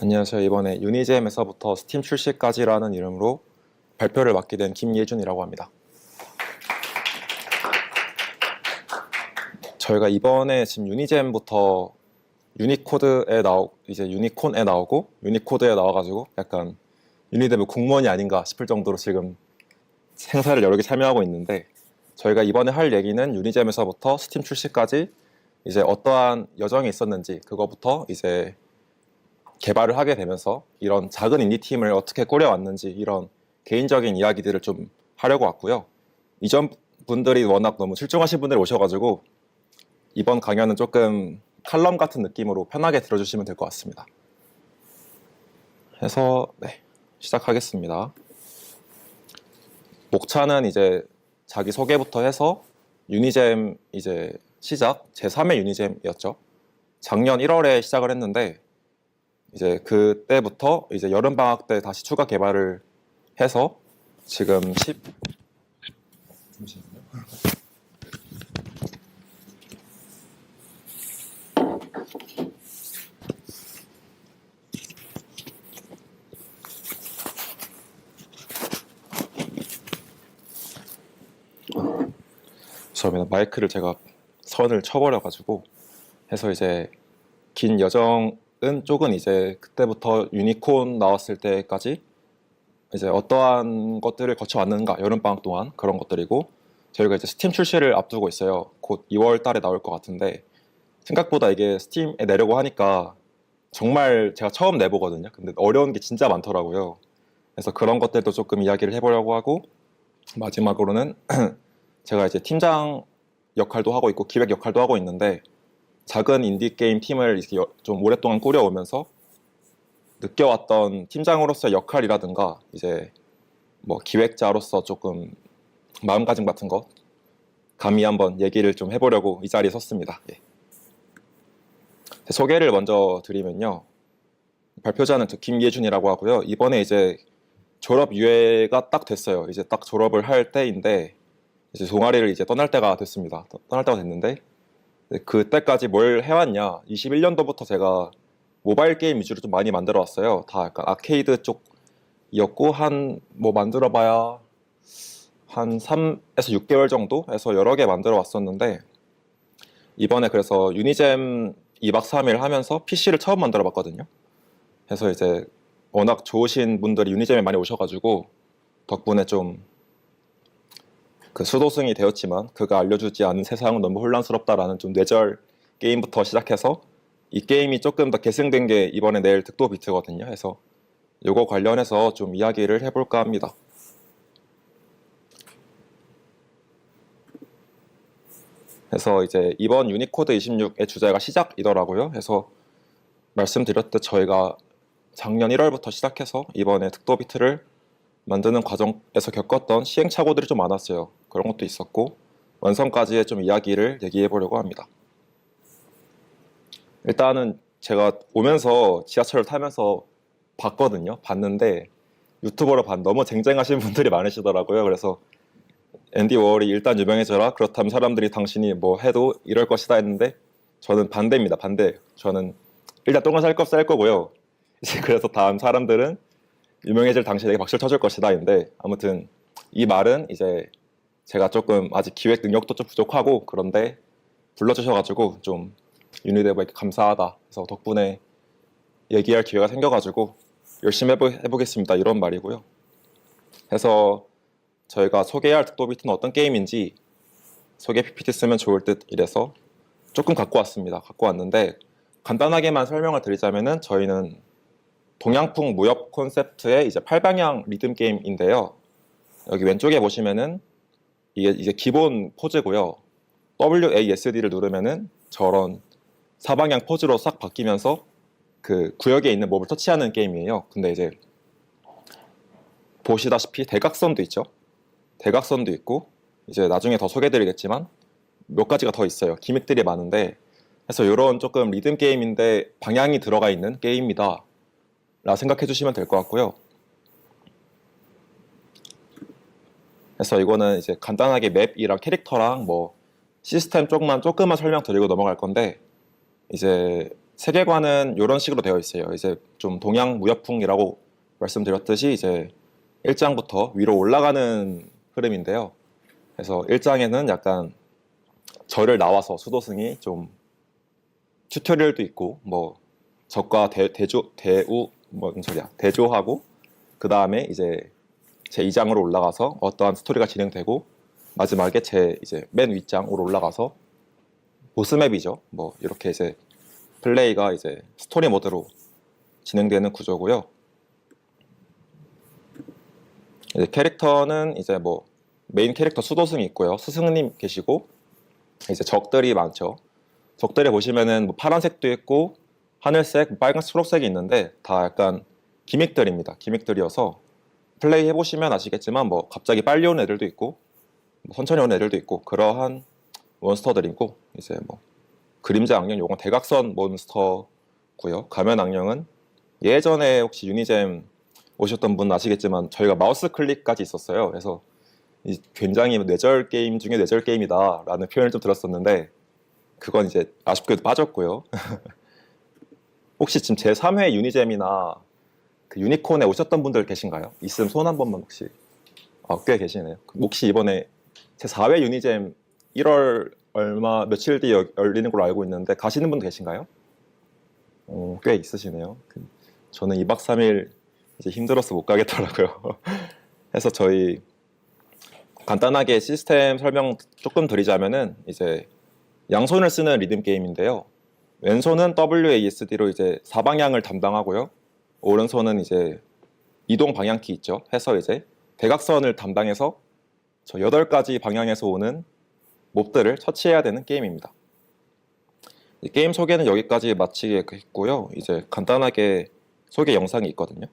안녕하세요. 이번에 유니잼에서부터 스팀 출시까지라는 이름으로 발표를 맡게 된 김예준이라고 합니다. 저희가 이번에 지금 유니잼부터 이제 유니콘에 나오고 유니코드에 나와가지고 약간 유니데브 공무원이 아닌가 싶을 정도로 지금 행사를 여러 개 참여하고 있는데, 저희가 이번에 할 얘기는 유니잼에서부터 스팀 출시까지 이제 어떠한 여정이 있었는지, 그거부터 이제 개발을 하게 되면서 이런 작은 인디 팀을 어떻게 꾸려왔는지, 이런 개인적인 이야기들을 좀 하려고 왔고요. 이전 분들이 워낙 너무 출중하신 분들이 오셔가지고 이번 강연은 조금 칼럼 같은 느낌으로 편하게 들어주시면 될 것 같습니다. 해서 시작하겠습니다. 목차는 이제 자기 소개부터 해서 유니잼 이제 시작, 제3회 유니잼이었죠. 작년 1월에 시작을 했는데, 이제 그때부터 이제 여름 방학 때 다시 추가 개발을 해서 지금 잠시만요. 처음에는 마이크를 제가 선을 쳐버려가지고 해서 이제 긴 여정은 쪽은 이제 그때부터 유니콘 나왔을 때까지 이제 어떠한 것들을 거쳐왔는가, 여름방학 동안 그런 것들이고, 저희가 이제 스팀 출시를 앞두고 있어요. 곧 2월 달에 나올 것 같은데, 생각보다 이게 스팀에 내려고 하니까 정말 제가 처음 내보거든요. 근데 어려운 게 진짜 많더라고요. 그래서 그런 것들도 조금 이야기를 해보려고 하고, 마지막으로는 제가 이제 팀장 역할도 하고 있고 기획 역할도 하고 있는데, 작은 인디게임 팀을 이렇게 좀 오랫동안 꾸려오면서 느껴왔던 팀장으로서의 역할이라든가 이제 뭐 기획자로서 조금 마음가짐 같은 거 감히 한번 얘기를 좀 해보려고 이 자리에 섰습니다. 소개를 먼저 드리면요, 발표자는 저 김예준이라고 하고요. 이번에 이제 졸업 유예가 딱 됐어요. 이제 딱 졸업을 할 때인데, 이제 동아리를 이제 떠날 때가 됐습니다. 떠날 때가 됐는데, 그때까지 뭘 해왔냐, 21년도부터 제가 모바일 게임 위주로 좀 많이 만들어 왔어요. 다 약간 아케이드 쪽이었고, 뭐 만들어봐야 한 3에서 6개월 정도 해서 여러 개 만들어 왔었는데, 이번에 그래서 유니잼 2박 3일 하면서 PC를 처음 만들어 봤거든요. 그래서 이제 워낙 좋으신 분들이 유니잼에 많이 오셔가지고 덕분에 좀 그 수도승이 되었지만 그가 알려주지 않은 세상은 너무 혼란스럽다라는 좀 뇌절 게임부터 시작해서 이 게임이 조금 더 계승된 게 이번에 낼 득도 비트거든요. 해서 요거 관련해서 좀 이야기를 해볼까 합니다. 그래서 이제 이번 유니코드 26의 주제가 시작이더라고요. 해서 말씀드렸듯 저희가 작년 1월부터 시작해서 이번에 득도 비트를 만드는 과정에서 겪었던 시행착오들이 좀 많았어요. 그런 것도 있었고, 완성까지의 좀 이야기를 얘기해 보려고 합니다. 일단은 제가 오면서 지하철을 타면서 봤는데 유튜버로 너무 쟁쟁하신 분들이 많으시더라고요. 그래서 앤디 워홀이 일단 유명해져라, 그렇다면 사람들이 당신이 뭐 해도 이럴 것이다 했는데, 저는 반대입니다. 반대. 저는 일단 똥을 쌀 거 쌀 거고요. 이제 그래서 다음 사람들은 유명해질 당신에게 박수를 쳐줄 것이다 인데, 아무튼 이 말은 이제 제가 조금 아직 기획 능력도 좀 부족하고 그런데 불러주셔가지고 좀 유니데브에게 감사하다, 그래서 덕분에 얘기할 기회가 생겨가지고 열심히 해보겠습니다, 이런 말이고요. 그래서 저희가 소개할 득도 비트는 어떤 게임인지 소개 PPT 쓰면 좋을 듯 이래서 조금 갖고 왔는데, 간단하게만 설명을 드리자면은 저희는 동양풍 무협 콘셉트의 이제 8방향 리듬 게임인데요. 여기 왼쪽에 보시면은 이게 이제 기본 포즈고요. WASD를 누르면은 저런 4방향 포즈로 싹 바뀌면서 그 구역에 있는 몹을 터치하는 게임이에요. 근데 이제 보시다시피 대각선도 있죠. 대각선도 있고, 이제 나중에 더 소개해드리겠지만 몇 가지가 더 있어요. 기믹들이 많은데, 그래서 이런 조금 리듬 게임인데 방향이 들어가 있는 게임이다 라 생각해 주시면 될 것 같고요. 그래서 이거는 이제 간단하게 맵이랑 캐릭터랑 뭐 시스템 조금만 설명드리고 넘어갈 건데, 이제 세계관은 이런 식으로 되어 있어요. 이제 좀 동양 무협풍이라고 말씀드렸듯이 이제 1장부터 위로 올라가는 흐름인데요. 그래서 1장에는 약간 절을 나와서 수도승이 좀 튜토리얼도 있고 뭐 적과 대우 뭔 소리야 대조하고 그 다음에 이제 제 2장으로 올라가서 어떠한 스토리가 진행되고 마지막에 제 이제 맨 윗장으로 올라가서 보스맵이죠. 뭐 이렇게 이제 플레이가 이제 스토리 모드로 진행되는 구조고요. 이제 캐릭터는 이제 뭐 메인 캐릭터 수도승이 있고요. 스승님 계시고 이제 적들이 많죠. 적들이 보시면은 뭐 파란색도 있고 하늘색, 빨간색, 초록색이 있는데 다 약간 기믹들입니다. 기믹들이어서 플레이 해보시면 아시겠지만 뭐 갑자기 빨리 오는 애들도 있고 뭐 천천히 오는 애들도 있고 그러한 몬스터들이고 이제 뭐 그림자 악령 요건 대각선 몬스터고요. 가면 악령은 예전에 혹시 유니잼 오셨던 분 아시겠지만 저희가 마우스 클릭까지 있었어요. 그래서 굉장히 뇌절 게임 중에 뇌절 게임이다 라는 표현을 좀 들었었는데 그건 이제 아쉽게도 빠졌고요. 혹시 지금 제3회 유니잼이나 그 유니콘에 오셨던 분들 계신가요? 있으면 손 한 번만 혹시. 꽤 계시네요. 혹시 이번에 제4회 유니잼 1월 얼마 며칠 뒤에 열리는 걸로 알고 있는데 가시는 분 계신가요? 꽤 있으시네요. 저는 2박 3일 이제 힘들어서 못 가겠더라고요. 해서 저희 간단하게 시스템 설명 조금 드리자면은 이제 양손을 쓰는 리듬 게임인데요. 왼손은 WASD로 이제 사방향을 담당하고요. 오른손은 이제 이동 방향키 있죠. 해서 이제 대각선을 담당해서 저 8가지 방향에서 오는 몹들을 처치해야 되는 게임입니다. 게임 소개는 여기까지 마치겠고요. 이제 간단하게 소개 영상이 있거든요.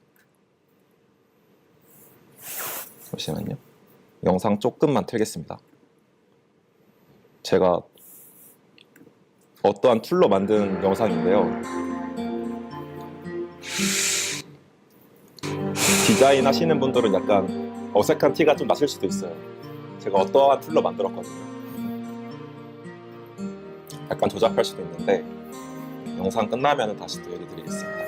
잠시만요. 영상 조금만 틀겠습니다. 제가 어떠한 툴로 만든 영상인데요. 디자인 하시는 분들은 약간 어색한 티가 좀 나실 수도 있어요. 제가 어떠한 툴로 만들었거든요. 약간 조작할 수도 있는데 영상 끝나면 다시 또 얘기 드리겠습니다.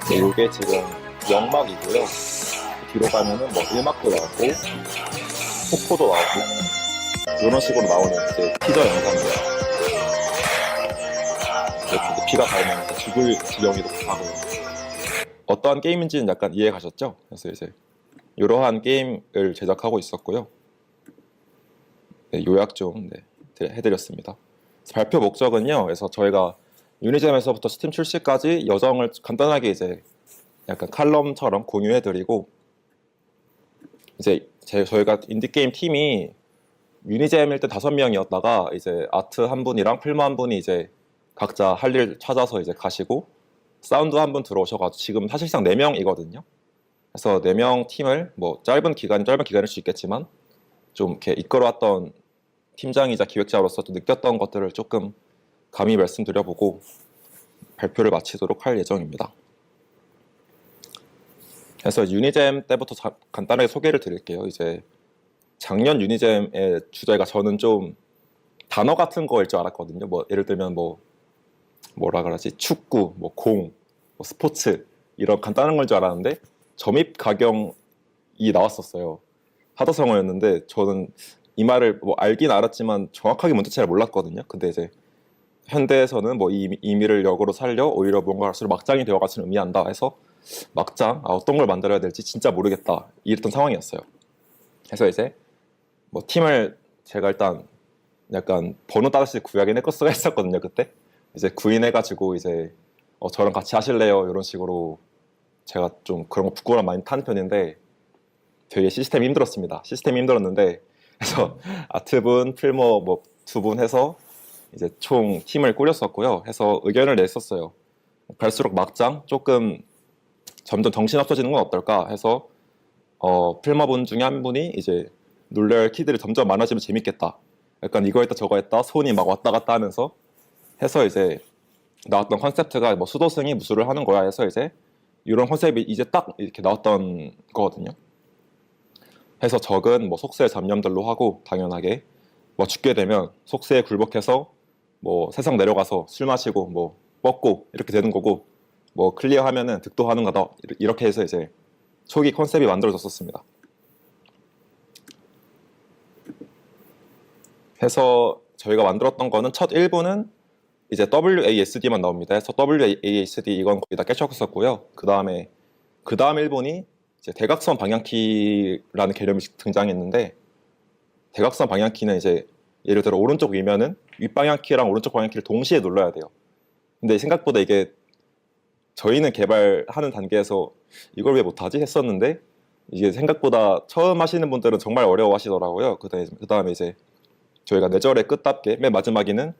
이게 지금 영막이고요. 뒤로 가면은 뭐 일막도 나오고 폭포도 나오고 이런 식으로 나오는 이제 티저 영상이에요. 이렇게 피가 닳으면서 죽을 지경이도 하고 어떠한 게임인지는 약간 이해 가셨죠? 그래서 이제 이러한 게임을 제작하고 있었고요. 네, 요약 좀 해드렸습니다. 발표 목적은요. 그래서 저희가 유니잼에서부터 스팀 출시까지 여정을 간단하게 이제 약간 칼럼처럼 공유해드리고 이제 저희가 인디게임 팀이 유니잼일 때 5명이었다가 이제 아트 한 분이랑 필모 한 분이 이제 각자 할 일 찾아서 이제 가시고 사운드 한 분 들어오셔가지고 지금 사실상 4명이거든요. 그래서 4명 팀을 뭐 짧은 기간일 수 있겠지만 좀 이렇게 이끌어왔던 팀장이자 기획자로서 또 느꼈던 것들을 조금 감히 말씀드려보고 발표를 마치도록 할 예정입니다. 그래서 유니잼 때부터 간단하게 소개를 드릴게요. 이제 작년 유니잼의 주제가 저는 좀 단어 같은 거일 줄 알았거든요. 뭐 예를 들면 뭐라 그러지? 축구, 뭐 공, 뭐 스포츠 이런 간단한 걸 줄 알았는데 점입 가경이 나왔었어요. 하드성어였는데 저는 이 말을 뭐 알긴 알았지만 정확하게 뭔지 잘 몰랐거든요. 근데 이제 현대에서는 뭐 이 의미를 역으로 살려 오히려 뭔가 할수록 막장이 되어가지는 의미한다 해서 막장 어떤 걸 만들어야 될지 진짜 모르겠다 이랬던 상황이었어요. 그래서 이제 뭐 팀을 제가 일단 약간 번호 따듯이 구하긴 했었거든요. 그때 이제 구인해가지고 이제 저랑 같이 하실래요 이런 식으로 제가 좀 그런 거 부끄러움 많이 타는 편인데 되게 시스템이 힘들었습니다. 시스템이 힘들었는데 그래서 아트분, 필모 뭐 2분 해서 이제 총 팀을 꾸렸었고요. 해서 의견을 냈었어요. 갈수록 막장 조금 점점 정신 없어지는 건 어떨까 해서 필모분 중에 한 분이 이제 놀랄 키들이 점점 많아지면 재밌겠다. 약간 이거 했다 저거 했다 손이 막 왔다 갔다 하면서 해서 이제 나왔던 컨셉트가 뭐 수도승이 무술을 하는 거야 해서 이제 이런 컨셉이 이제 딱 이렇게 나왔던 거거든요. 해서 적은 뭐 속세의 잡념들로 하고 당연하게 뭐 죽게 되면 속세에 굴복해서 뭐 세상 내려가서 술 마시고 뭐 뻗고 이렇게 되는 거고 뭐 클리어하면은 득도하는 거다 이렇게 해서 이제 초기 컨셉이 만들어졌었습니다. 해서 저희가 만들었던 거는 첫 1부는 이제 WASD만 나옵니다. 해서 WASD 이건 거의 다 깨쳤었고요. 그 다음 1분이 이제 대각선 방향키라는 개념이 등장했는데 대각선 방향키는 이제 예를 들어 오른쪽 위면은 윗방향키랑 오른쪽 방향키를 동시에 눌러야 돼요. 근데 생각보다 이게 저희는 개발하는 단계에서 이걸 왜 못하지 했었는데 이게 생각보다 처음 하시는 분들은 정말 어려워하시더라고요. 그 다음에 이제 저희가 뇌절의 끝답게 맨 마지막에는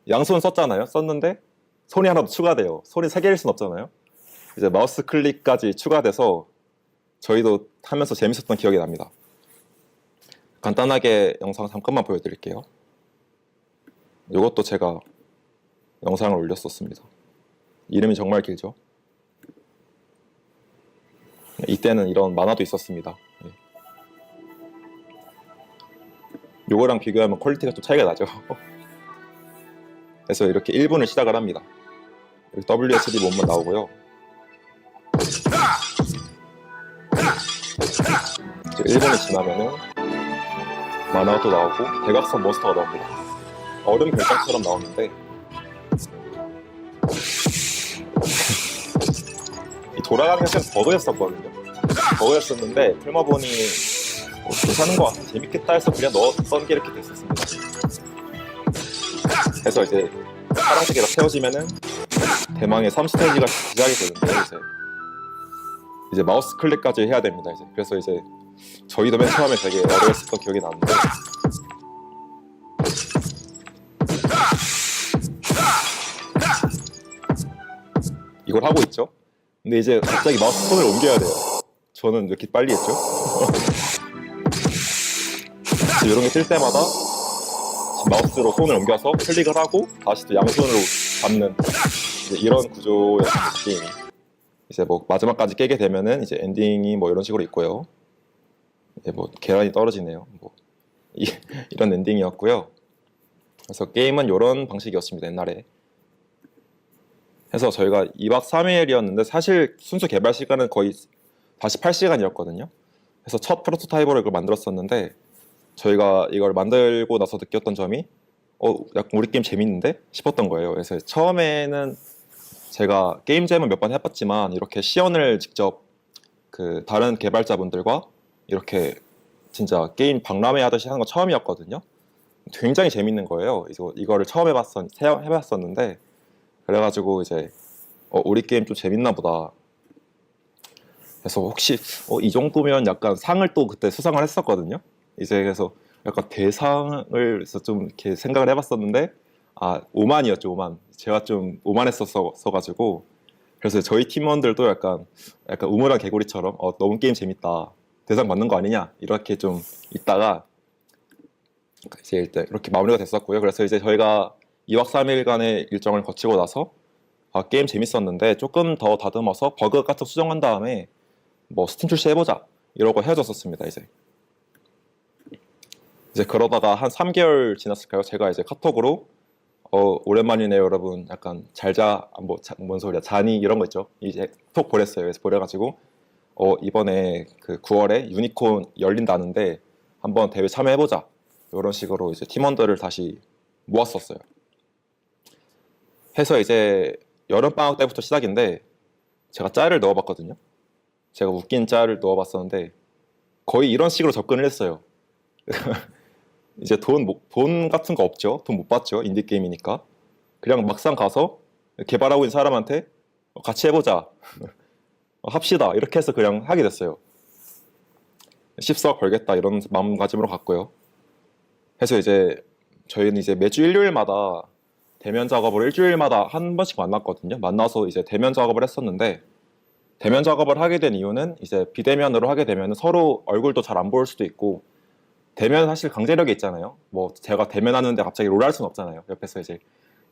양손 썼잖아요. 썼는데 손이 하나 더 추가돼요. 손이 3개일 순 없잖아요. 이제 마우스 클릭까지 추가돼서 저희도 하면서 재밌었던 기억이 납니다. 간단하게 영상 잠깐만 보여드릴게요. 이것도 제가 영상을 올렸었습니다. 이름이 정말 길죠. 이때는 이런 만화도 있었습니다. 요거랑 비교하면 퀄리티가 좀 차이가 나죠. 그래서 이렇게 1분을 시작을 합니다. WSD 몸만 나오고요. 이제 1분이 지나면은 만화가 또 나오고 대각선 몬스터가 나옵니다. 얼음 별장처럼 나오는데 이 돌아가는 게 버그였었거든요. 버그였었는데 풀마본이 괜찮은 것 같아 재밌겠다 해서 그냥 넣었던 게 이렇게 됐었습니다. 그래서 이제 파란색이 다 채워지면은 대망의 3스테이지가 시작이 되는데 이제 마우스 클릭까지 해야 됩니다. 그래서 이제 저희도 맨 처음에 되게 어려웠었던 기억이 나는데 이걸 하고 있죠. 근데 이제 갑자기 마우스 손을 옮겨야 돼요. 저는 왜 이렇게 빨리 했죠? 이런 게 뜰 때마다 마우스로 손을 옮겨서 클릭을 하고 다시 또 양손으로 잡는 이런 구조였던 게임이. 이제 뭐 마지막까지 깨게 되면은 이제 엔딩이 뭐 이런 식으로 있고요. 이제 뭐 계란이 떨어지네요. 뭐 이런 엔딩이었고요. 그래서 게임은 이런 방식이었습니다. 옛날에. 해서 저희가 2박 3일이었는데 사실 순수 개발 시간은 거의 48시간이었거든요. 그래서 첫 프로토타입으로 이걸 만들었었는데 저희가 이걸 만들고 나서 느꼈던 점이 약간 우리 게임 재밌는데 싶었던 거예요. 그래서 처음에는 제가 게임 잼은 몇 번 해봤지만 이렇게 시연을 직접 그 다른 개발자분들과 이렇게 진짜 게임 박람회 하듯이 하는 거 처음이었거든요. 굉장히 재밌는 거예요. 이거를 처음 해봤었는데 그래가지고 이제 우리 게임 좀 재밌나 보다. 그래서 혹시 이 정도면 약간 상을 또 그때 수상을 했었거든요. 이제 그래서 약간 대상을 좀 이렇게 생각을 해봤었는데 오만이었죠. 오만. 제가 좀 오만했었어가지고 그래서 저희 팀원들도 약간 우물한 개구리처럼 너무 게임 재밌다. 대상 받는 거 아니냐 이렇게 좀 있다가 이제 일단 이렇게 마무리가 됐었고요. 그래서 이제 저희가 2박 3일간의 일정을 거치고 나서 게임 재밌었는데 조금 더 다듬어서 버그 같은 거 수정한 다음에 뭐 스팀 출시해보자 이러고 헤어졌었습니다. 이제 그러다가 한 3개월 지났을까요? 제가 이제 카톡으로 오랜만이네요 여러분 약간 잘자 뭔 소리야 자니 이런 거 있죠. 이제 톡 보냈어요. 그래서 보내가지고 이번에 그 9월에 유니콘 열린다는데 한번 대회 참여해보자 이런 식으로 이제 팀원들을 다시 모았었어요. 해서 이제 여름방학 때부터 시작인데 제가 짤을 넣어봤거든요. 제가 웃긴 짤을 넣어봤었는데 거의 이런 식으로 접근을 했어요. 이제 돈 같은 거 없죠. 돈 못 받죠. 인디게임이니까. 그냥 막상 가서 개발하고 있는 사람한테 같이 해보자. 합시다. 이렇게 해서 그냥 하게 됐어요. 10석 걸겠다 이런 마음가짐으로 갔고요. 해서 이제 저희는 이제 매주 일요일마다 대면 작업을 일주일마다 한 번씩 만났거든요. 만나서 이제 대면 작업을 했었는데 대면 작업을 하게 된 이유는 이제 비대면으로 하게 되면 서로 얼굴도 잘 안 보일 수도 있고 대면 사실 강제력이 있잖아요. 뭐 제가 대면하는데 갑자기 롤 할 수는 없잖아요. 옆에서 이제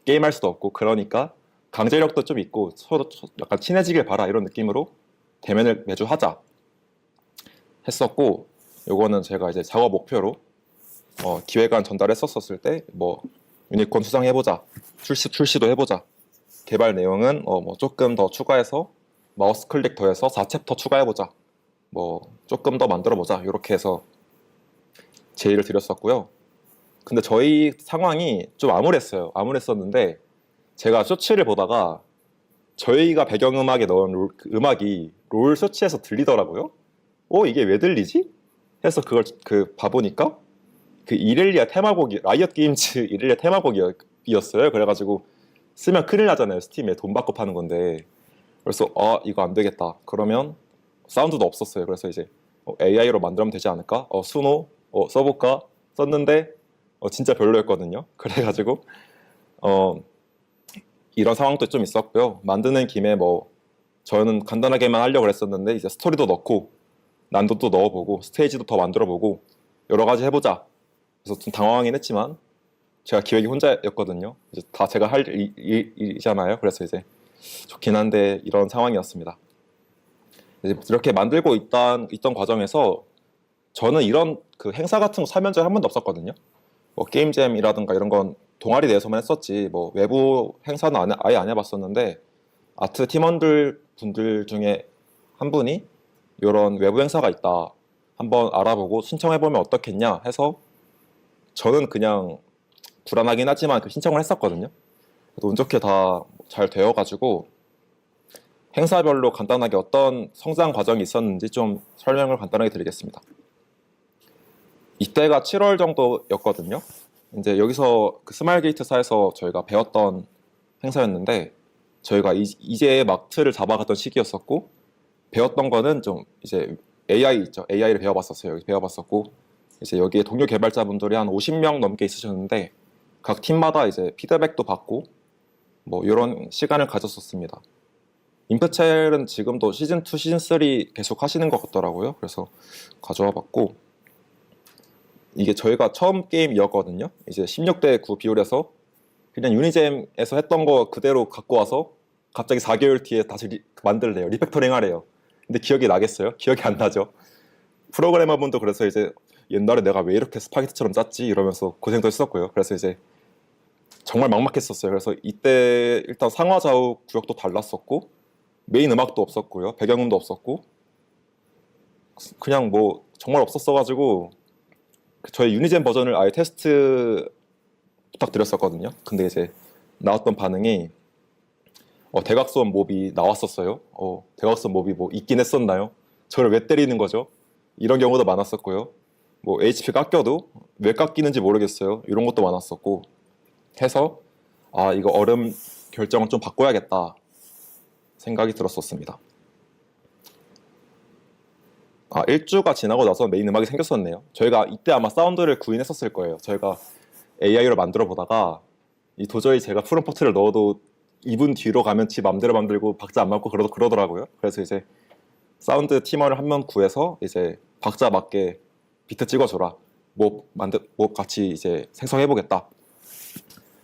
게임 할 수도 없고 그러니까 강제력도 좀 있고 서로 약간 친해지길 바라 이런 느낌으로 대면을 매주 하자 했었고 요거는 제가 이제 작업 목표로 기획안 전달했었을 때 뭐 유니콘 수정해보자 출시도 해보자 개발 내용은 뭐 조금 더 추가해서 마우스 클릭 더해서 4챕터 추가해보자 뭐 조금 더 만들어보자 이렇게 해서 제의를 드렸었고요. 근데 저희 상황이 좀 암울했어요. 암울했었는데 제가 쇼츠를 보다가 저희가 배경음악에 넣은 그 음악이 롤 쇼츠에서 들리더라고요. 이게 왜 들리지? 해서 그걸 봐보니까 그 이렐리아 테마곡이 라이엇 게임즈 이렐리아 테마곡이었어요. 그래가지고 쓰면 큰일 나잖아요. 스팀에 돈 받고 파는 건데. 그래서 이거 안 되겠다. 그러면 사운드도 없었어요. 그래서 이제 AI로 만들면 되지 않을까? 수노 써볼까? 썼는데 진짜 별로였거든요. 그래가지고 이런 상황도 좀 있었고요. 만드는 김에 뭐 저는 간단하게만 하려고 그랬었는데 이제 스토리도 넣고 난도도 넣어보고 스테이지도 더 만들어보고 여러 가지 해보자. 그래서 좀 당황하긴 했지만 제가 기획이 혼자였거든요. 이제 다 제가 할 일이잖아요. 그래서 이제 좋긴 한데 이런 상황이었습니다. 이제 이렇게 만들고 있던 과정에서 저는 이런 그 행사 같은 거 참여한 적이 한 번도 없었거든요. 뭐 게임잼이라든가 이런 건 동아리 내에서만 했었지 뭐 외부 행사는 아예 안 해봤었는데 아트 팀원들 분들 중에 한 분이 이런 외부 행사가 있다 한번 알아보고 신청해보면 어떻겠냐 해서 저는 그냥 불안하긴 하지만 그 신청을 했었거든요. 운 좋게 다 잘 되어가지고 행사별로 간단하게 어떤 성장 과정이 있었는지 좀 설명을 간단하게 드리겠습니다. 이때가 7월 정도였거든요. 이제 여기서 그 스마일 게이트사에서 저희가 배웠던 행사였는데 저희가 이제 막 틀을 잡아갔던 시기였었고 배웠던 거는 좀 이제 AI 있죠. AI를 배워봤었어요. 여기 배워봤었고 이제 여기에 동료 개발자분들이 한 50명 넘게 있으셨는데 각 팀마다 이제 피드백도 받고 뭐 이런 시간을 가졌었습니다. 인프첼은 지금도 시즌2, 시즌3 계속 하시는 것 같더라고요. 그래서 가져와 봤고 이게 저희가 처음 게임이었거든요. 이제 16대 9 비율에서 그냥 유니잼에서 했던 거 그대로 갖고 와서 갑자기 4개월 뒤에 다시 만들래요. 리팩터링 하래요. 근데 기억이 나겠어요? 기억이 안 나죠. 프로그래머분도 그래서 이제 옛날에 내가 왜 이렇게 스파게티처럼 짰지 이러면서 고생도 했었고요. 그래서 이제 정말 막막했었어요. 그래서 이때 일단 상하 좌우 구역도 달랐었고 메인 음악도 없었고요. 배경음도 없었고 그냥 뭐 정말 없었어가지고 저희 유니젠 버전을 아예 테스트 부탁드렸었거든요. 근데 이제 나왔던 반응이 대각선 몹이 나왔었어요. 대각선 몹이 뭐 있긴 했었나요? 저를 왜 때리는 거죠? 이런 경우도 많았었고요. 뭐 HP 깎여도 왜 깎이는지 모르겠어요. 이런 것도 많았었고 해서 이거 얼음 결정을 좀 바꿔야겠다 생각이 들었었습니다. 1주가 지나고 나서 메인 음악이 생겼었네요. 저희가 이때 아마 사운드를 구인했었을 거예요. 저희가 AI로 만들어 보다가 도저히 제가 프롬프트를 넣어도 2분 뒤로 가면 지 맘대로 만들고 박자 안 맞고 그러더라고요. 그래서 이제 사운드 팀원을 한 명 구해서 이제 박자 맞게 비트 찍어줘라. 몹 같이 이제 생성해보겠다.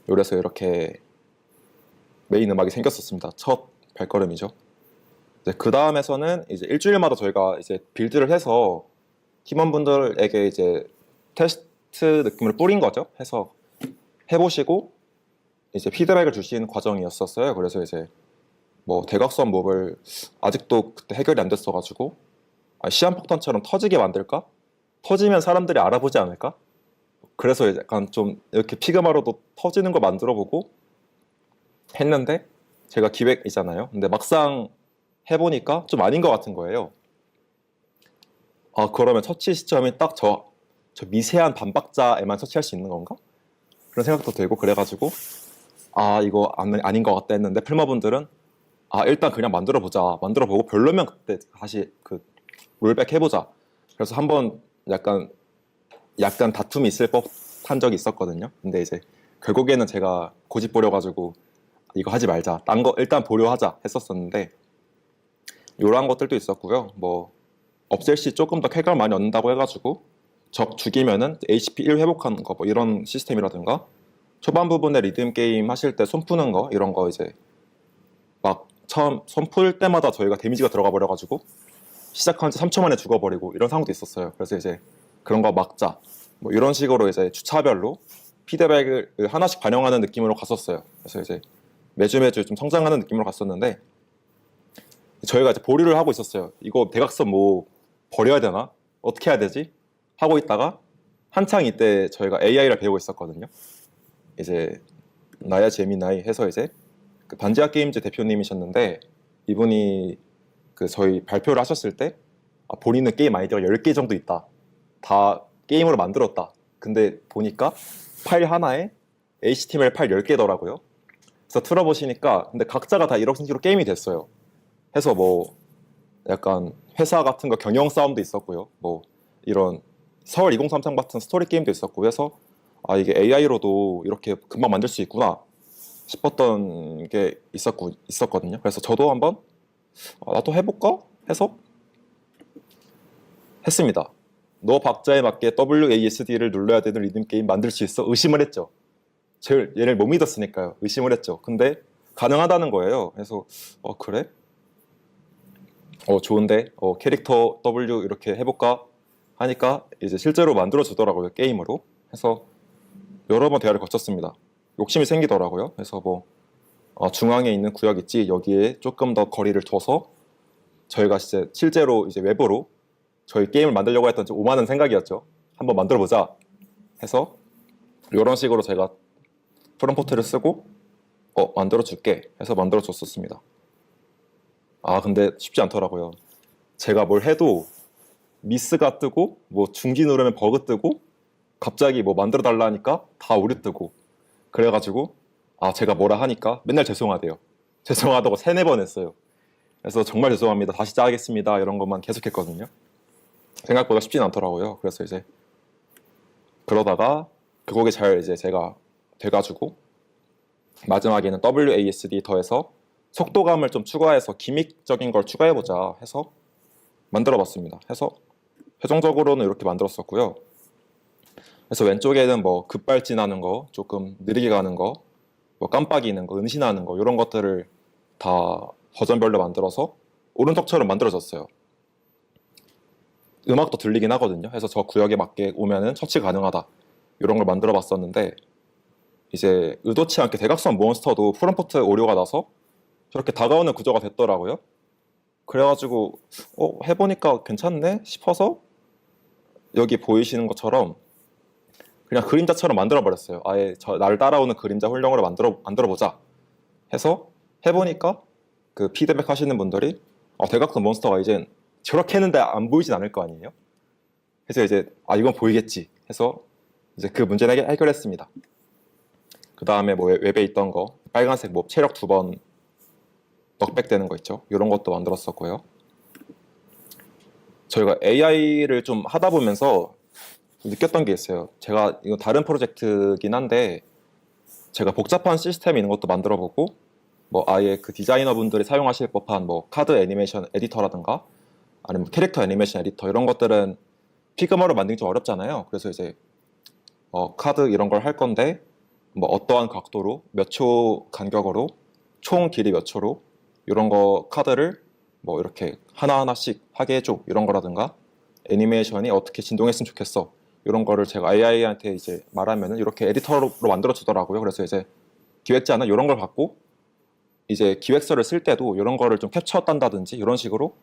그래서 이렇게 메인 음악이 생겼었습니다. 첫 발걸음이죠. 그 다음에서는 이제 일주일마다 저희가 이제 빌드를 해서 팀원분들에게 이제 테스트 느낌을 뿌린 거죠. 해서 해보시고 이제 피드백을 주신 과정이었었어요. 그래서 이제 뭐 대각선 몹을 아직도 그때 해결이 안 됐어가지고 시한폭탄처럼 터지게 만들까? 터지면 사람들이 알아보지 않을까? 그래서 약간 좀 이렇게 피그마로도 터지는 걸 만들어보고 했는데 제가 기획이잖아요. 근데 막상 해보니까 좀 아닌 것 같은 거예요. 그러면 처치 시점이 딱 저 미세한 반박자에만 처치할 수 있는 건가? 그런 생각도 들고 그래가지고 이거 아닌 것 같다 했는데 풀머분들은 일단 그냥 만들어보고 별로면 그때 다시 롤백 해보자. 그래서 한번 약간 다툼이 있을 법한 적이 있었거든요. 근데 이제 결국에는 제가 고집 부려가지고 이거 하지 말자, 딴 거 일단 보려 하자 했었었는데 이러한 것들도 있었고요. 뭐 업셀시 조금 더 쾌감을 많이 얻는다고 해가지고 적 죽이면은 HP 1 회복하는 거 뭐 이런 시스템이라든가 초반 부분에 리듬 게임 하실 때 손 푸는 거 이런 거 이제 막 처음 손 풀 때마다 저희가 데미지가 들어가 버려가지고 시작한 지 3초 만에 죽어버리고 이런 상황도 있었어요. 그래서 이제 그런 거 막자 뭐 이런 식으로 이제 주차별로 피드백을 하나씩 반영하는 느낌으로 갔었어요. 그래서 이제 매주 좀 성장하는 느낌으로 갔었는데 저희가 이제 보류를 하고 있었어요. 이거 대각선 뭐 버려야 되나? 어떻게 해야 되지? 하고 있다가 한창 이때 저희가 AI를 배우고 있었거든요. 이제 나야 재미나이 해서 이제 그 반지하 게임즈 대표님이셨는데 이분이 그 저희 발표를 하셨을 때 본인은 게임 아이디어가 10개 정도 있다. 다 게임으로 만들었다. 근데 보니까 파일 하나에 HTML 파일 10개더라고요. 그래서 틀어보시니까 근데 각자가 다 이런 식으로 게임이 됐어요. 해서 뭐 약간 회사 같은 거 경영 싸움도 있었고요. 뭐 이런 서울 2033 같은 스토리 게임도 있었고 해서 이게 AI로도 이렇게 금방 만들 수 있구나 싶었던 게 있었거든요. 그래서 저도 한번 나도 해볼까 해서 했습니다. 너 박자에 맞게 WASD를 눌러야 되는 리듬 게임 만들 수 있어? 의심을 했죠. 얘를 못 믿었으니까요. 의심을 했죠. 근데 가능하다는 거예요. 그래서 그래? 좋은데 캐릭터 W 이렇게 해볼까 하니까 이제 실제로 만들어 주더라고요. 게임으로. 해서 여러 번 대화를 거쳤습니다. 욕심이 생기더라고요. 그래서 뭐 중앙에 있는 구역 있지 여기에 조금 더 거리를 둬서 저희가 진짜 실제로 이제 웹으로 저희 게임을 만들려고 했던 좀 오만한 생각이었죠. 한번 만들어 보자 해서 이런 식으로 제가 프롬프트를 쓰고 만들어 줄게 해서 만들어 줬었습니다. 근데 쉽지 않더라고요. 제가 뭘 해도 미스가 뜨고 뭐 중지 누르면 버그 뜨고 갑자기 뭐 만들어 달라니까 다 오류 뜨고 그래가지고 제가 뭐라 하니까 맨날 죄송하대요. 죄송하다고 3-4번 했어요. 그래서 정말 죄송합니다. 다시 짜겠습니다. 이런 것만 계속했거든요. 생각보다 쉽진 않더라고요. 그래서 이제 그러다가 그 곡이 잘 이제 제가 돼가지고 마지막에는 WASD 더해서 속도감을 좀 추가해서 기믹적인 걸 추가해보자 해서 만들어봤습니다. 해서 최종적으로는 이렇게 만들었었고요. 그래서 왼쪽에는 뭐 급발진하는 거, 조금 느리게 가는 거, 뭐 깜빡이는 거, 은신하는 거 이런 것들을 다 버전별로 만들어서 오른쪽처럼 만들어졌어요. 음악도 들리긴 하거든요. 그래서 저 구역에 맞게 오면은 처치 가능하다 이런 걸 만들어봤었는데 이제 의도치 않게 대각선 몬스터도 프롬프트 오류가 나서 저렇게 다가오는 구조가 됐더라고요. 그래가지고 해보니까 괜찮네 싶어서 여기 보이시는 것처럼 그냥 그림자처럼 만들어버렸어요. 아예 날 따라오는 그림자 훈령으로 만들어보자 해서 해보니까 그 피드백 하시는 분들이 대각선 몬스터가 이젠 저렇게 했는데 안 보이진 않을 거 아니에요. 그래서 이제 이건 보이겠지 해서 이제 그 문제를 해결했습니다. 그 다음에 뭐 웹에 있던 거 빨간색 뭐 체력 2번 넉백되는 거 있죠. 이런 것도 만들었었고요. 저희가 AI를 좀 하다 보면서 느꼈던 게 있어요. 제가 이거 다른 프로젝트긴 한데 제가 복잡한 시스템이 있는 것도 만들어보고 뭐 아예 그 디자이너분들이 사용하실 법한 뭐 카드 애니메이션 에디터라든가 아니면 캐릭터 애니메이션 에디터 이런 것들은 피그마로 만들기 좀 어렵잖아요. 그래서 이제 카드 이런 걸 할 건데 뭐 어떠한 각도로 몇 초 간격으로 총 길이 몇 초로 이런 거 카드를 뭐 이렇게 하나하나씩 하게 해줘 이런 거라든가 애니메이션이 어떻게 진동했으면 좋겠어 이런 거를 제가 AI한테 이제 말하면은 이렇게 에디터로 만들어 주더라고요. 그래서 이제 기획자는 이런 걸 갖고 이제 기획서를 쓸 때도 이런 거를 좀 캡처 딴다든지 이런 식으로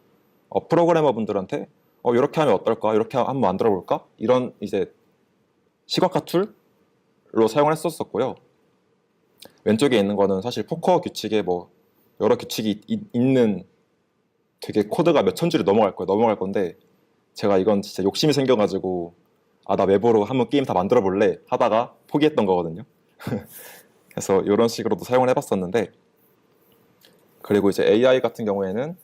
프로그래머 분들한테 이렇게 하면 어떨까 이렇게 한번 만들어 볼까 이런 이제 시각화 툴로 사용을 했었고요. 왼쪽에 있는 거는 사실 포커 규칙에 뭐 여러 규칙이 있는 되게 코드가 몇천 줄이 넘어갈 건데 제가 이건 진짜 욕심이 생겨가지고 나 웹으로 한번 게임 다 만들어 볼래 하다가 포기했던 거거든요. 그래서 이런 식으로도 사용을 해봤었는데 그리고 이제 AI 같은 경우에는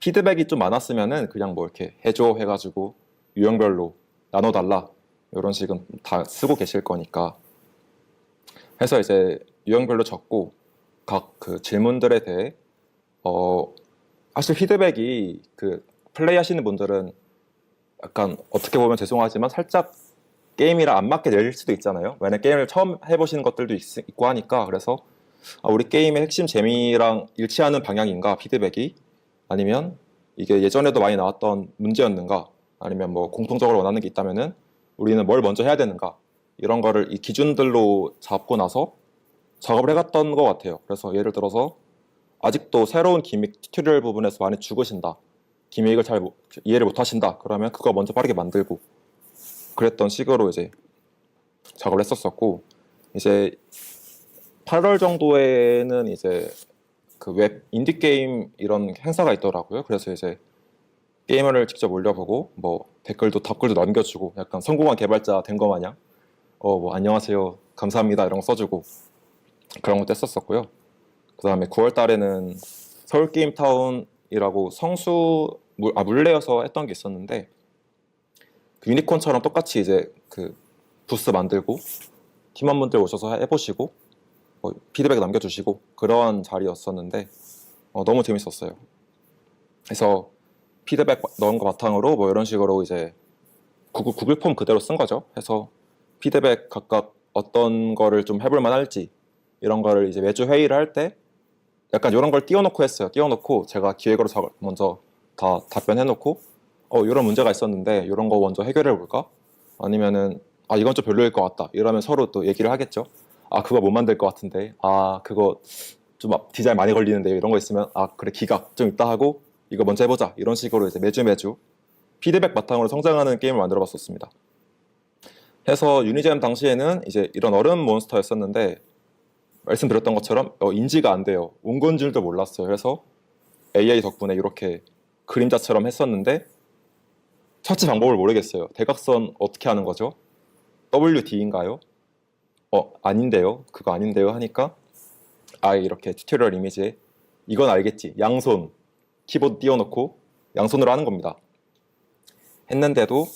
피드백이 좀 많았으면은 그냥 뭐 이렇게 해줘 해가지고 유형별로 나눠달라 이런 식은 다 쓰고 계실 거니까 해서 이제 유형별로 적고 각 그 질문들에 대해 사실 피드백이 그 플레이 하시는 분들은 약간 어떻게 보면 죄송하지만 살짝 게임이랑 안 맞게 낼 수도 있잖아요. 왜냐면 게임을 처음 해보시는 것들도 있고 하니까. 그래서 우리 게임의 핵심 재미랑 일치하는 방향인가 피드백이, 아니면 이게 예전에도 많이 나왔던 문제였는가, 아니면 뭐 공통적으로 원하는 게 있다면은 우리는 뭘 먼저 해야 되는가, 이런 거를 이 기준들로 잡고 나서 작업을 해갔던 것 같아요. 그래서 예를 들어서 아직도 새로운 기믹 튜토리얼 부분에서 많이 죽으신다, 기믹을 잘 이해를 못 하신다, 그러면 그거 먼저 빠르게 만들고, 그랬던 식으로 이제 작업을 했었었고, 이제 8월 정도에는 이제 그 웹 인디 게임 이런 행사가 있더라고요. 그래서 이제 게이머를 직접 올려보고 뭐 댓글도 답글도 남겨주고, 약간 성공한 개발자 된 거 마냥 뭐 안녕하세요 감사합니다 이런 거 써주고, 그런 것도 했었었고요. 그 다음에 9월 달에는 서울 게임타운이라고 물레여서 했던 게 있었는데, 그 유니콘처럼 똑같이 이제 그 부스 만들고 팀원분들 오셔서 해보시고 피드백 남겨주시고 그런 자리였었는데, 너무 재밌었어요. 그래서 피드백 넣은 거 바탕으로 뭐 이런 식으로 이제 구글 폼 그대로 쓴 거죠. 해서 피드백 각각 어떤 거를 좀 해볼 만할지 이런 거를 이제 매주 회의를 할 때 약간 이런 걸 띄워놓고 했어요. 띄워놓고 제가 기획으로 먼저 다 답변해놓고 이런 문제가 있었는데 이런 거 먼저 해결해 볼까? 아니면은 이건 좀 별로일 것 같다 이러면 서로 또 얘기를 하겠죠. 그거 못 만들 것 같은데, 그거 좀 디자인 많이 걸리는데, 이런 거 있으면 그래 기각 좀 있다 하고 이거 먼저 해보자, 이런 식으로 이제 매주 피드백 바탕으로 성장하는 게임을 만들어 봤었습니다. 해서 유니잼 당시에는 이제 이런 얼음 몬스터였었는데, 말씀드렸던 것처럼 인지가 안 돼요. 온 건 줄도 몰랐어요. 그래서 AI 덕분에 이렇게 그림자처럼 했었는데 처치 방법을 모르겠어요. 대각선 어떻게 하는 거죠? WD인가요? 아닌데요. 그거 아닌데요 하니까 이렇게 튜토리얼 이미지에 이건 알겠지. 양손 키보드 띄워놓고 양손으로 하는 겁니다. 했는데도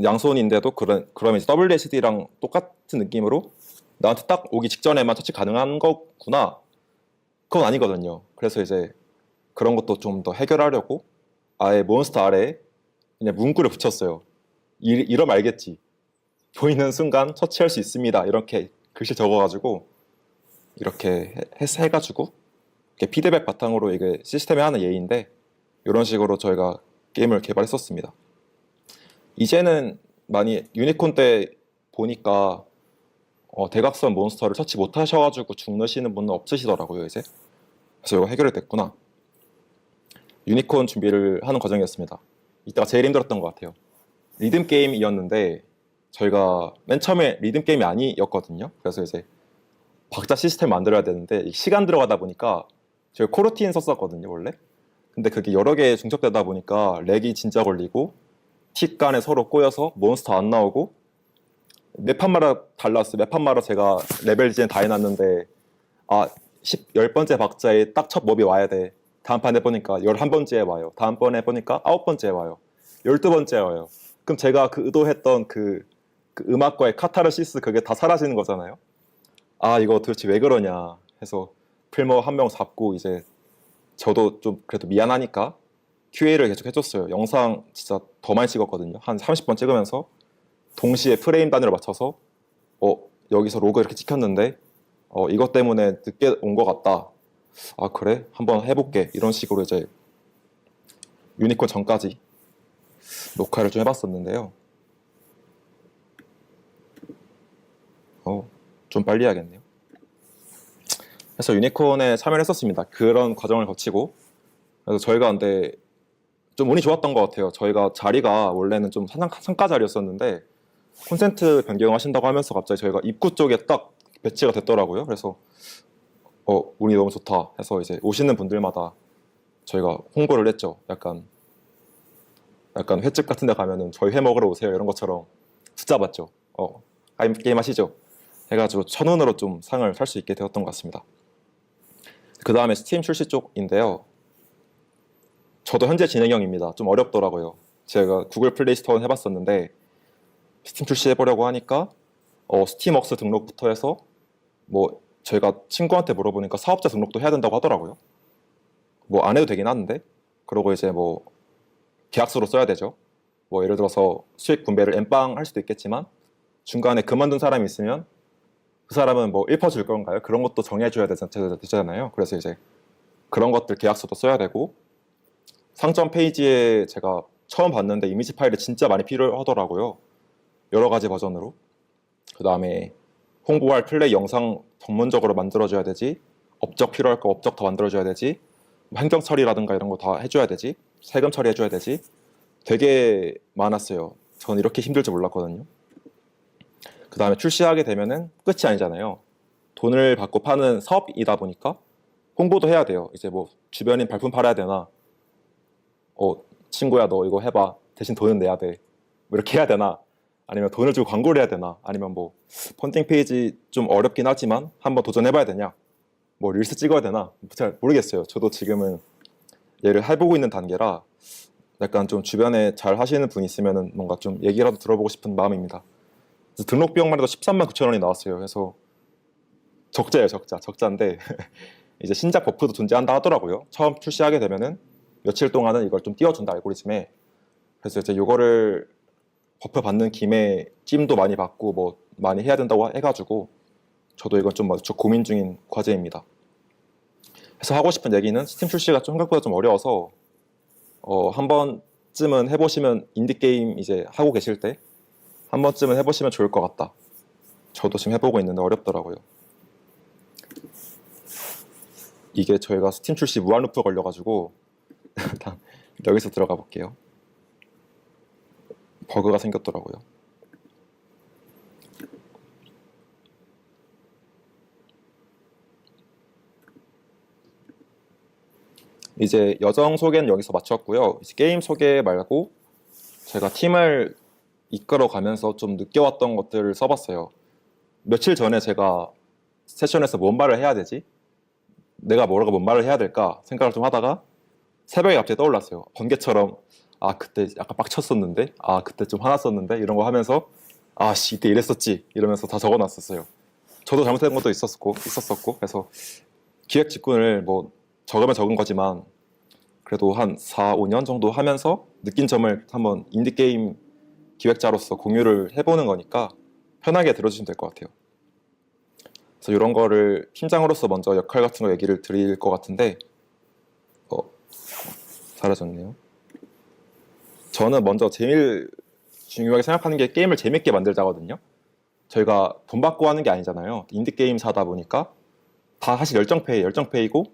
양손인데도 그럼 이제 WSD랑 똑같은 느낌으로 나한테 딱 오기 직전에만 터치 가능한 거구나. 그건 아니거든요. 그래서 이제 그런 것도 좀 더 해결하려고 아예 몬스터 아래에 그냥 문구를 붙였어요. 이러면 알겠지. 보이는 순간 터치할 수 있습니다. 이렇게 글씨 적어가지고 이렇게 해가지고 피드백 바탕으로 이게 시스템에 하는 예인데, 이런 식으로 저희가 게임을 개발했었습니다. 이제는 많이 유니콘 때 보니까 대각선 몬스터를 터치 못 하셔가지고 죽으시는 분은 없으시더라고요 이제. 그래서 이거 해결이 됐구나. 유니콘 준비를 하는 과정이었습니다. 이때가 제일 힘들었던 것 같아요. 리듬 게임이었는데 저희가 맨 처음에 리듬 게임이 아니었거든요. 그래서 이제 박자 시스템 만들어야 되는데 시간 들어가다 보니까 저희 코르틴 썼었거든요 원래. 근데 그게 여러 개 중첩되다 보니까 렉이 진짜 걸리고 틱 간에 서로 꼬여서 몬스터 안 나오고, 매 판마다 달랐어요. 매 판마다 제가 레벨 디자인 다 해놨는데 10번째 박자에 딱 첫 몹이 와야 돼. 다음 판 해보니까 11번째에 와요. 다음번에 해보니까 9번째에 와요. 12번째에 와요. 그럼 제가 그 의도했던 그 음악과의 카타르시스 그게 다 사라지는 거잖아요. 이거 도대체 왜 그러냐 해서 필모 한 명 잡고, 이제 저도 좀 그래도 미안하니까 QA를 계속 해줬어요. 영상 진짜 더 많이 찍었거든요. 한 30번 찍으면서 동시에 프레임 단위로 맞춰서 여기서 로그 이렇게 찍혔는데 이것 때문에 늦게 온 것 같다. 그래? 한번 해볼게. 이런 식으로 이제 유니콘 전까지 녹화를 좀 해봤었는데요. 좀 빨리 해야겠네요. 그래서 유니콘에 참여를 했었습니다. 그런 과정을 거치고. 그래서 저희가 근데 좀 운이 좋았던 것 같아요. 저희가 자리가 원래는 좀 상가 자리였었는데 콘센트 변경하신다고 하면서 갑자기 저희가 입구 쪽에 딱 배치가 됐더라고요. 그래서 운이 너무 좋다 해서 이제 오시는 분들마다 저희가 홍보를 했죠. 약간 횟집 같은 데 가면은 저희 회 먹으러 오세요 이런 것처럼 붙잡았죠. 게임 하시죠 해가지고 1,000원으로 좀 상을 살 수 있게 되었던 것 같습니다. 그 다음에 스팀 출시 쪽인데요. 저도 현재 진행형입니다. 좀 어렵더라고요. 제가 구글 플레이 스토어는 해봤었는데 스팀 출시해보려고 하니까 스팀웍스 등록부터 해서 뭐 저희가 친구한테 물어보니까 사업자 등록도 해야 된다고 하더라고요. 뭐 안 해도 되긴 하는데, 그러고 이제 뭐 계약서로 써야 되죠. 뭐 예를 들어서 수익 분배를 엠빵 할 수도 있겠지만 중간에 그만둔 사람이 있으면 그 사람은 뭐 1% 줄 건가요? 그런 것도 정해줘야 되잖아요. 그래서 이제 그런 것들 계약서도 써야 되고 상점 페이지에 제가 처음 봤는데 이미지 파일이 진짜 많이 필요하더라고요. 여러 가지 버전으로. 그 다음에 홍보할 플레이 영상 전문적으로 만들어줘야 되지. 업적 필요할 거 업적 더 만들어줘야 되지. 뭐 행정 처리라든가 이런 거 다 해줘야 되지. 세금 처리해줘야 되지. 되게 많았어요. 저는 이렇게 힘들 줄 몰랐거든요. 그 다음에 출시하게 되면은 끝이 아니잖아요. 돈을 받고 파는 사업이다 보니까 홍보도 해야 돼요. 이제 뭐 주변인 발품 팔아야 되나, 친구야 너 이거 해봐 대신 돈은 내야 돼, 뭐 이렇게 해야 되나, 아니면 돈을 주고 광고를 해야 되나, 아니면 뭐 펀딩 페이지 좀 어렵긴 하지만 한번 도전해봐야 되냐, 뭐 릴스 찍어야 되나, 잘 모르겠어요. 저도 지금은 얘를 해보고 있는 단계라 약간 좀 주변에 잘 하시는 분 있으면은 뭔가 좀 얘기라도 들어보고 싶은 마음입니다. 등록 비용만 해도 13만 9천 원이 나왔어요. 그래서 적자예요. 적자인데 이제 신작 버프도 존재한다 하더라고요. 처음 출시하게 되면은 며칠 동안은 이걸 좀 띄워준다, 알고리즘에. 그래서 이제 이거를 버프 받는 김에 찜도 많이 받고 뭐 많이 해야 된다고 해가지고 저도 이건 좀 고민 중인 과제입니다. 그래서 하고 싶은 얘기는 스팀 출시가 좀 생각보다 좀 어려워서 한 번쯤은 해보시면, 인디게임 이제 하고 계실 때 한 번쯤은 해보시면 좋을 것 같다. 저도 지금 해보고 있는데 어렵더라고요. 이게 저희가 스팀 출시 무한 루프 걸려가지고 일단 여기서 들어가 볼게요. 버그가 생겼더라고요. 이제 여정 소개는 여기서 마쳤고요. 이제 게임 소개 말고 제가 팀을 이끌어가면서 좀 느껴왔던 것들을 써봤어요. 며칠 전에 제가 세션에서 뭔 말을 해야 되지? 내가 뭐라고 뭔 말을 해야 될까 생각을 좀 하다가 새벽에 갑자기 떠올랐어요. 번개처럼 그때 약간 빡쳤었는데, 그때 좀 화났었는데, 이런 거 하면서 씨 이때 이랬었지 이러면서 다 적어놨었어요. 저도 잘못된 것도 있었고 그래서 기획 직군을 뭐 적으면 적은 거지만 그래도 한 4, 5년 정도 하면서 느낀 점을 한번 인디게임 기획자로서 공유를 해보는 거니까 편하게 들어주시면 될 것 같아요. 그래서 이런 거를 팀장으로서 먼저 역할 같은 거 얘기를 드릴 것 같은데 사라졌네요. 저는 먼저 제일 중요하게 생각하는 게 게임을 재밌게 만들자거든요. 저희가 돈 받고 하는 게 아니잖아요. 인디게임사다 보니까 다 사실 열정페이고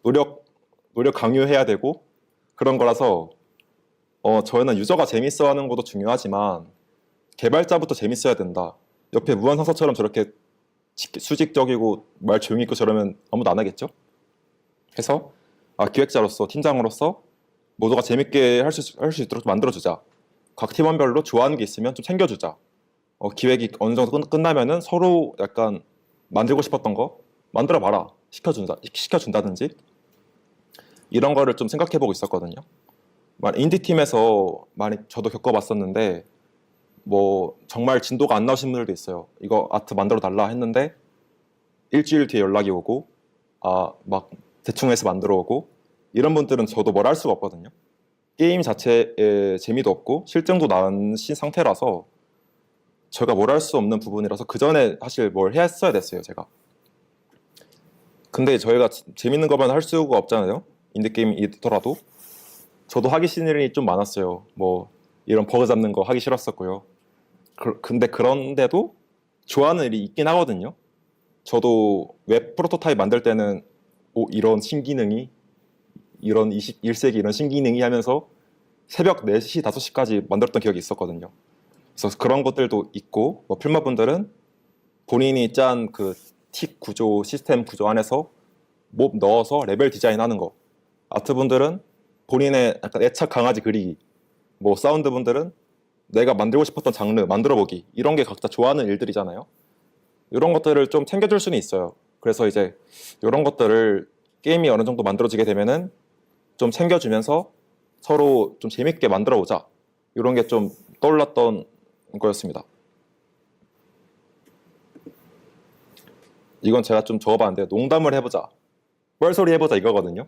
노력 강요해야 되고 그런 거라서 저희는 유저가 재밌어하는 것도 중요하지만 개발자부터 재밌어야 된다. 옆에 무한상사처럼 저렇게 수직적이고 말 조용히 있고 저러면 아무도 안 하겠죠? 그래서 기획자로서, 팀장으로서 모두가 재밌게 할 수 있도록 만들어주자. 각 팀원별로 좋아하는 게 있으면 좀 챙겨주자. 기획이 어느 정도 끝나면은 서로 약간 만들고 싶었던 거 만들어봐라. 시켜준다든지 이런 거를 좀 생각해보고 있었거든요. 인디팀에서 많이 저도 겪어봤었는데 뭐 정말 진도가 안 나오신 분들도 있어요. 이거 아트 만들어 달라 했는데 일주일 뒤에 연락이 오고 막 대충 해서 만들어 오고, 이런 분들은 저도 뭘 할 수가 없거든요. 게임 자체에 재미도 없고 실증도 난 상태라서 제가 뭘 할 수 없는 부분이라서 그 전에 사실 뭘 했어야 됐어요, 제가. 근데 저희가 재밌는 것만 할 수가 없잖아요. 인디게임이더라도. 저도 하기 싫은 일이 좀 많았어요. 뭐 이런 버그 잡는 거 하기 싫었었고요. 근데 그런데도 좋아하는 일이 있긴 하거든요. 저도 웹 프로토타입 만들 때는 이런 신기능이, 이런 21세기 이런 신기능이 하면서 새벽 4시, 5시까지 만들었던 기억이 있었거든요. 그래서 그런 것들도 있고, 뭐 필마분들은 본인이 짠 그 틱 구조, 시스템 구조 안에서 몹 넣어서 레벨 디자인하는 거, 아트분들은 본인의 약간 애착 강아지 그리기, 뭐 사운드분들은 내가 만들고 싶었던 장르 만들어보기, 이런 게 각자 좋아하는 일들이잖아요. 이런 것들을 좀 챙겨줄 수는 있어요. 그래서 이제 이런 것들을 게임이 어느 정도 만들어지게 되면은 좀 챙겨주면서 서로 좀 재밌게 만들어보자, 이런 게 좀 떠올랐던 거였습니다. 이건 제가 좀 적어봤는데, 농담을 해보자, 뻘소리 해보자 이거거든요.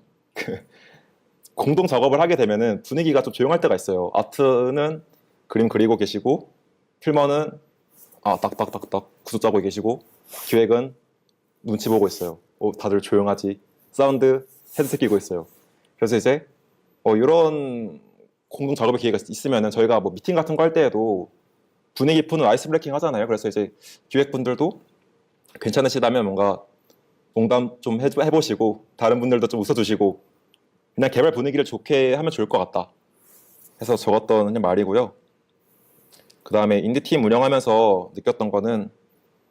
공동 작업을 하게 되면은 분위기가 좀 조용할 때가 있어요. 아트는 그림 그리고 계시고, 필머는 딱딱딱딱 구두 짜고 계시고, 기획은 눈치 보고 있어요. 다들 조용하지. 사운드 헤드셋 끼고 있어요. 그래서 이제 이런 공동 작업의 기회가 있으면은 저희가 뭐 미팅 같은 거 할 때에도 분위기 푸는 아이스 브레이킹 하잖아요. 그래서 이제 기획분들도 괜찮으시다면 뭔가 농담 좀 해보시고 다른 분들도 좀 웃어주시고 그냥 개발 분위기를 좋게 하면 좋을 것 같다 해서 적었던 그냥 말이고요. 그 다음에 인디팀 운영하면서 느꼈던 거는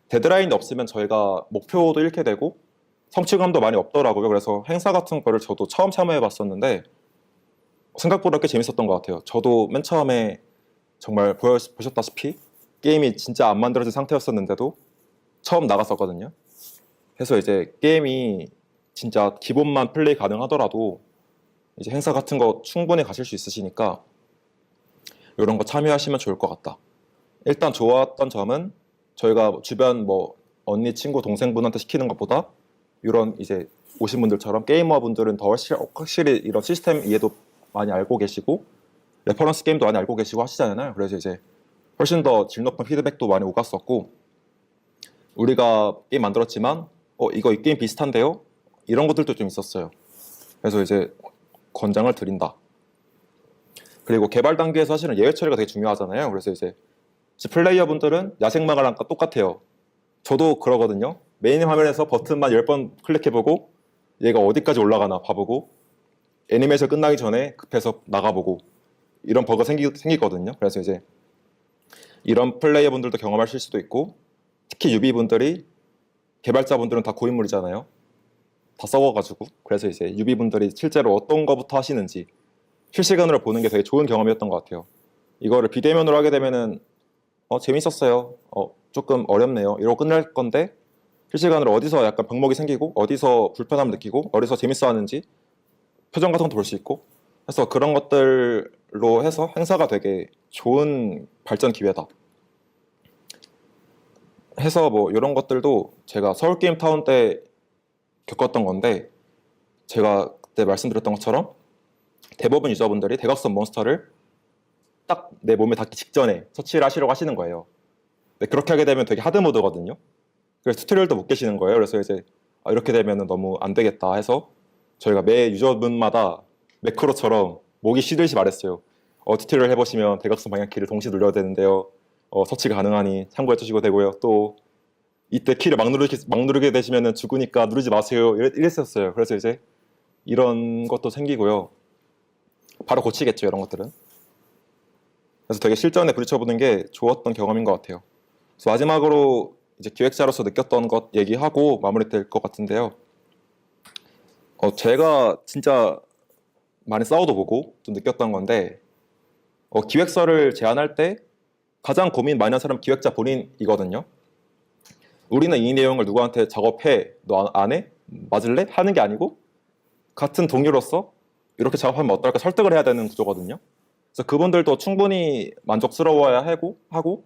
데드라인이 없으면 저희가 목표도 잃게 되고 성취감도 많이 없더라고요. 그래서 행사 같은 거를 저도 처음 참여해 봤었는데 생각보다 꽤 재밌었던 것 같아요. 저도 맨 처음에 정말 보셨다시피 게임이 진짜 안 만들어진 상태였었는데도 처음 나갔었거든요. 그래서 이제 게임이 진짜 기본만 플레이 가능하더라도 이제 행사 같은 거 충분히 가실 수 있으시니까 이런 거 참여하시면 좋을 것 같다. 일단 좋았던 점은 저희가 주변 뭐 언니, 친구, 동생분한테 시키는 것보다 이런 이제 오신 분들처럼 게이머 분들은 더 확실히 이런 시스템 이해도 많이 알고 계시고 레퍼런스 게임도 많이 알고 계시고 하시잖아요. 그래서 이제 훨씬 더 질 높은 피드백도 많이 오갔었고 우리가 게임 만들었지만 이거 이 게임 비슷한데요? 이런 것들도 좀 있었어요. 그래서 이제 권장을 드린다. 그리고 개발 단계에서 사실은 예외 처리가 되게 중요하잖아요. 그래서 이제 플레이어 분들은 야생마가랑 똑같아요. 저도 그러거든요. 메인 화면에서 버튼만 10번 클릭해보고 얘가 어디까지 올라가나 봐보고 애니메이션 끝나기 전에 급해서 나가보고 이런 버그가 생기거든요. 그래서 이제 이런 플레이어 분들도 경험하실 수도 있고 특히 유비 분들이 개발자분들은 다 고인물이잖아요. 다 썩어가지고 그래서 이제 유비 분들이 실제로 어떤 거부터 하시는지 실시간으로 보는 게 되게 좋은 경험이었던 것 같아요. 이거를 비대면으로 하게 되면은 재밌었어요. 조금 어렵네요. 이러고 끝날 건데 실시간으로 어디서 약간 병목이 생기고 어디서 불편함을 느끼고 어디서 재밌어 하는지 표정 같은 것도 볼 수 있고 그래서 그런 것들로 해서 행사가 되게 좋은 발전 기회다 해서 뭐 이런 것들도 제가 서울게임타운 때 겪었던 건데 제가 그때 말씀드렸던 것처럼 대부분 유저분들이 대각선 몬스터를 딱 내 몸에 닿기 직전에 처치를 하시려고 하시는 거예요. 근데 그렇게 하게 되면 되게 하드모드거든요. 그래서 튜토리얼도 못 계시는 거예요. 그래서 이제 이렇게 되면 너무 안 되겠다 해서 저희가 매 유저분마다 매크로처럼 목이 쉬듯이 말했어요. 튜토리얼 해보시면 대각선 방향키를 동시에 눌러야 되는데요. 서치가 가능하니 참고해 주시고 되고요. 또 이때 키를 막 누르게 되시면 죽으니까 누르지 마세요. 이랬었어요. 그래서 이제 이런 것도 생기고요. 바로 고치겠죠, 이런 것들은. 그래서 되게 실전에 부딪혀보는 게 좋았던 경험인 것 같아요. 그래서 마지막으로 이제 기획자로서 느꼈던 것 얘기하고 마무리될 것 같은데요. 제가 진짜 많이 싸워도 보고 좀 느꼈던 건데 기획서를 제안할 때 가장 고민 많이 한 사람 기획자 본인이거든요. 우리는 이 내용을 누구한테 작업해, 너 안 해? 맞을래? 하는 게 아니고 같은 동료로서 이렇게 작업하면 어떨까 설득을 해야 되는 구조거든요. 그래서 그분들도 충분히 만족스러워야 하고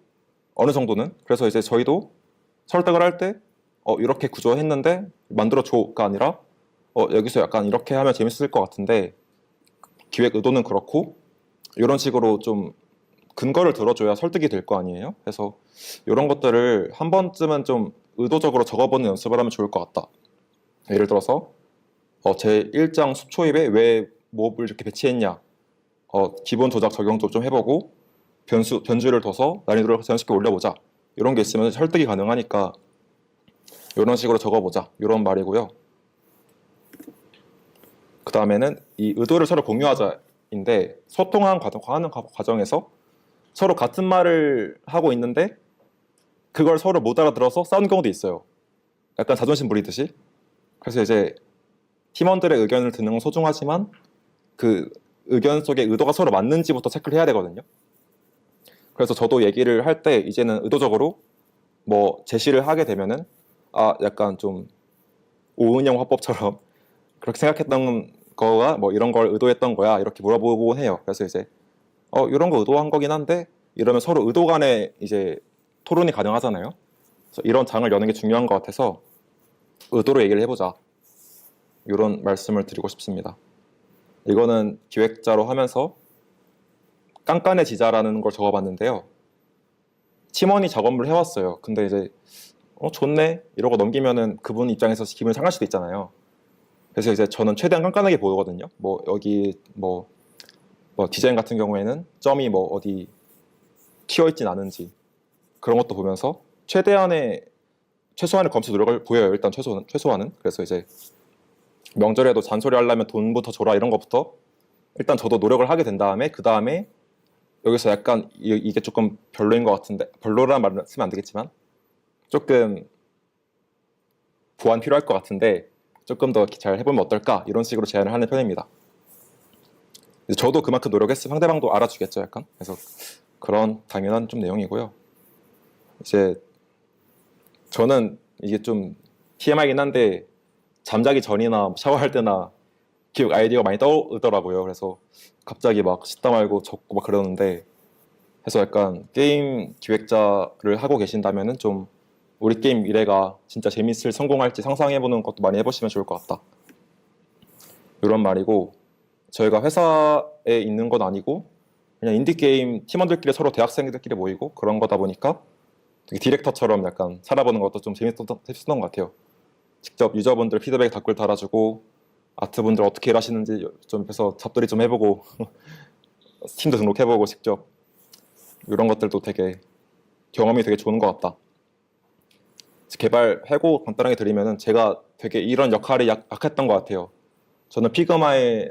어느 정도는 그래서 이제 저희도 설득을 할 때 이렇게 구조했는데 만들어줘가 아니라 여기서 약간 이렇게 하면 재밌을 것 같은데 기획 의도는 그렇고 이런 식으로 좀 근거를 들어줘야 설득이 될 거 아니에요. 그래서 이런 것들을 한 번쯤은 좀 의도적으로 적어보는 연습을 하면 좋을 것 같다. 예를 들어서 제 1장 초입에 왜 몹을 이렇게 배치했냐 기본 조작 적용도 좀 해보고 변주를 둬서 난이도를 자연스럽게 올려보자. 이런 게 있으면 설득이 가능하니까 이런 식으로 적어보자. 이런 말이고요. 그 다음에는 이 의도를 서로 공유하자인데 소통하는 과정에서 서로 같은 말을 하고 있는데 그걸 서로 못 알아들어서 싸운 경우도 있어요. 약간 자존심 부리듯이. 그래서 이제 팀원들의 의견을 듣는 건 소중하지만 그 의견 속에 의도가 서로 맞는지부터 체크를 해야 되거든요. 그래서 저도 얘기를 할 때 이제는 의도적으로 뭐 제시를 하게 되면은 약간 좀 오은영 화법처럼 그렇게 생각했던 거가 뭐 이런 걸 의도했던 거야 이렇게 물어보곤 해요. 그래서 이제 이런 거 의도한 거긴 한데 이러면 서로 의도 간에 이제 토론이 가능하잖아요. 그래서 이런 장을 여는 게 중요한 것 같아서 의도로 얘기를 해보자 이런 말씀을 드리고 싶습니다. 이거는 기획자로 하면서 깐깐해지자라는 걸 적어봤는데요. 팀원이 작업을 해왔어요. 근데 이제 좋네 이러고 넘기면은 그분 입장에서 기분이 상할 수도 있잖아요. 그래서 이제 저는 최대한 깐깐하게 보거든요. 뭐 여기 뭐 디자인 같은 경우에는 점이 뭐 어디 튀어 있진 않은지 그런 것도 보면서 최소한의 검수 노력을 보여요. 일단 최소한은. 그래서 이제 명절에도 잔소리 하려면 돈부터 줘라 이런 것부터 일단 저도 노력을 하게 된 다음에 그 다음에 여기서 약간 이게 조금 별로인 것 같은데 별로란 말을 쓰면 안 되겠지만 조금 보완 필요할 것 같은데 조금 더 잘 해보면 어떨까 이런 식으로 제안을 하는 편입니다. 저도 그만큼 노력했으면 상대방도 알아주겠죠 약간. 그래서 그런 당연한 좀 내용이고요. 이제 저는 이게 좀 TMI이긴 한데 잠자기 전이나 샤워할 때나 기획 아이디어가 많이 떠오르더라고요. 그래서 갑자기 막 씻다 말고 적고 막 그러는데 해서 약간 게임 기획자를 하고 계신다면은 좀 우리 게임 미래가 진짜 재밌을 성공할지 상상해보는 것도 많이 해보시면 좋을 것 같다. 이런 말이고 저희가 회사에 있는 건 아니고 그냥 인디게임 팀원들끼리 서로 대학생들끼리 모이고 그런 거다 보니까 되게 디렉터처럼 약간 살아보는 것도 좀 재밌었던 것 같아요. 직접 유저분들 피드백 댓글 달아주고 아트분들 어떻게 일하시는지 좀 옆에서 잡돌이 좀 해보고 스팀도 등록해보고 직접 이런 것들도 되게 경험이 되게 좋은 것 같다. 개발 해고 간단하게 드리면은 제가 되게 이런 역할이 약했던 것 같아요. 저는 피그마에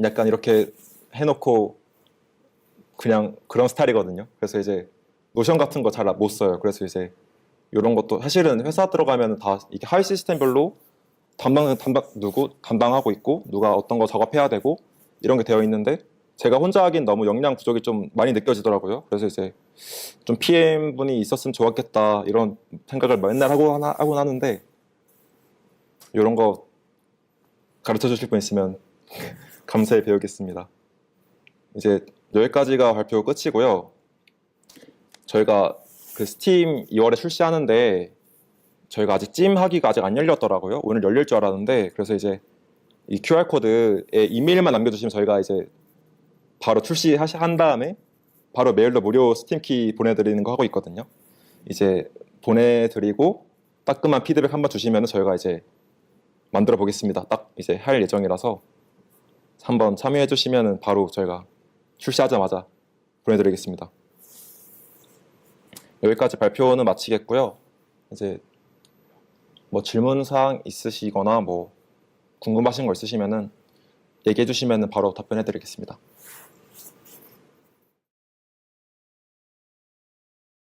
약간 이렇게 해놓고 그냥 그런 스타일이거든요. 그래서 이제 노션 같은 거 잘 못 써요. 그래서 이제 이런 것도 사실은 회사 들어가면 다 이게 하위 시스템별로 담당 누구 담당하고 있고 누가 어떤 거 작업해야 되고 이런 게 되어 있는데 제가 혼자 하긴 너무 역량 부족이 좀 많이 느껴지더라고요. 그래서 이제 좀 PM 분이 있었으면 좋았겠다 이런 생각을 맨날 하곤 하는데 이런 거 가르쳐 주실 분 있으면 감사히 배우겠습니다. 이제 여기까지가 발표 끝이고요. 저희가 그 스팀 2월에 출시하는데 저희가 아직 찜하기가 아직 안 열렸더라고요. 오늘 열릴 줄 알았는데 그래서 이제 이 QR코드에 이메일만 남겨주시면 저희가 이제 바로 출시한 다음에 바로 메일로 무료 스팀키 보내드리는 거 하고 있거든요. 이제 보내드리고 따끔한 피드백 한번 주시면 저희가 이제 만들어 보겠습니다. 딱 이제 할 예정이라서 한번 참여해 주시면 바로 저희가 출시하자마자 보내드리겠습니다. 여기까지 발표는 마치겠고요. 이제 뭐 질문사항 있으시거나 뭐 궁금하신 거 있으시면은 얘기해 주시면 바로 답변해 드리겠습니다.